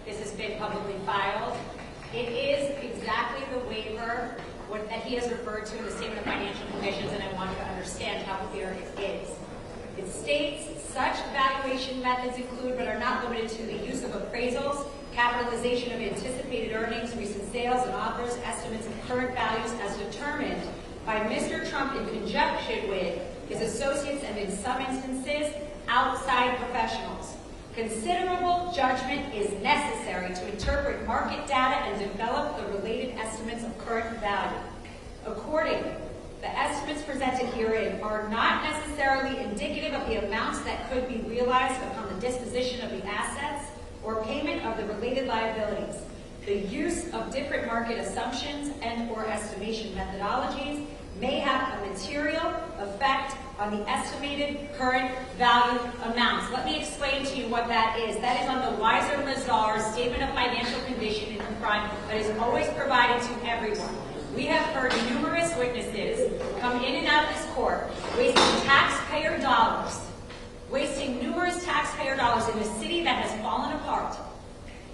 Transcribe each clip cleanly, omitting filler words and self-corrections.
This has been publicly filed. It is exactly the waiver that he has referred to in the Statement of Financial Conditions, and I want you to understand how clear it is. It states such valuation methods include but are not limited to the use of appraisals, capitalization of anticipated earnings, recent sales and offers, estimates of current values as determined by Mr. Trump in conjunction with his associates and in some instances, outside professionals. Considerable judgment is necessary to interpret market data and develop the related estimates of current value. Accordingly, the estimates presented herein are not necessarily indicative of the amounts that could be realized upon the disposition of the assets or payment of the related liabilities. The use of different market assumptions and or estimation methodologies may have a material effect on the estimated current value amounts. Let me explain to you what that is. That is on the Weiser-Mazars Statement of Financial Condition in the front that is always provided to everyone. We have heard numerous witnesses come in and out of this court wasting taxpayer dollars, wasting numerous taxpayer dollars in a city that has fallen apart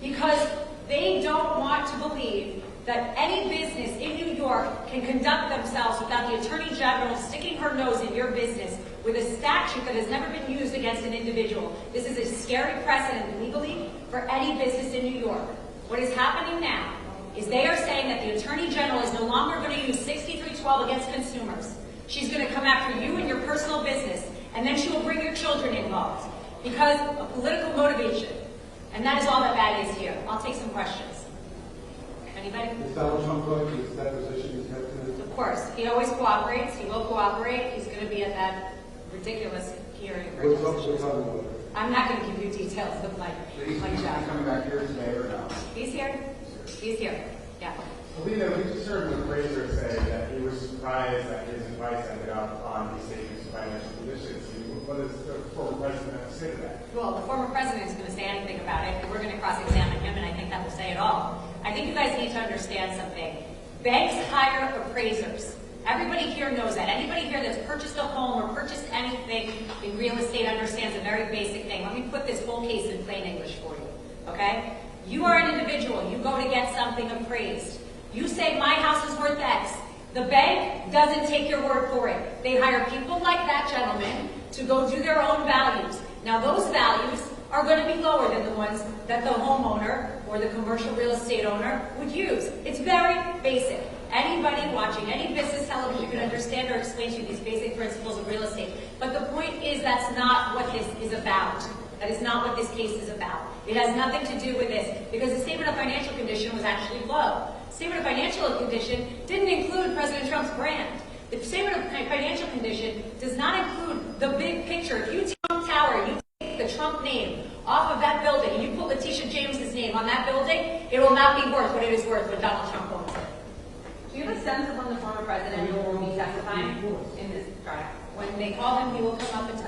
because they don't want to believe that any business in New York can conduct themselves without the Attorney General sticking her nose in your business with a statute that has never been used against an individual. This is a scary precedent legally for any business in New York. What is happening now is they are saying that the Attorney General is no longer going to use 6312 against consumers. She's going to come after you and your personal business, and then she will bring your children involved because of political motivation. And that is all that is here. I'll take some questions. Anybody? Is Donald Trump going to his deposition? Of course. He always cooperates. He will cooperate. He's going to be at that ridiculous hearing. What's on I'm not going to give you details of my job. Coming back here today or no? He's here. He's here. Yeah. Alito, we just heard an appraiser say that he was surprised that his advice ended up on these statements of financial conditions. What does the former president have to say to that? Well, the former president is going to say anything about it, and we're going to cross-examine him, and I think that will say it all. I think you guys need to understand something. Banks hire appraisers. Everybody here knows that. Anybody here that's purchased a home or purchased anything in real estate understands a very basic thing. Let me put this whole case in plain English for you, okay? You are an individual. You go to get something appraised. You say, my house is worth X. The bank doesn't take your word for it. They hire people like that gentleman to go do their own values. Now, those values are going to be lower than the ones that the homeowner or the commercial real estate owner would use. It's very basic. Anybody watching any business television can understand or explain to you these basic principles of real estate. But the point is that's not what this is about. That is not what this case is about. It has nothing to do with this because the Statement of Financial Condition was actually low. The Statement of Financial Condition didn't include President Trump's brand. The Statement of Financial Condition does not include the big picture. If you take Trump Tower, you take the Trump name off of that building, and you put Letitia James's name on that building, it will not be worth what it is worth when Donald Trump owns it. Do you have a sense of when the former president will be testifying in this trial? When they call him, he will come up and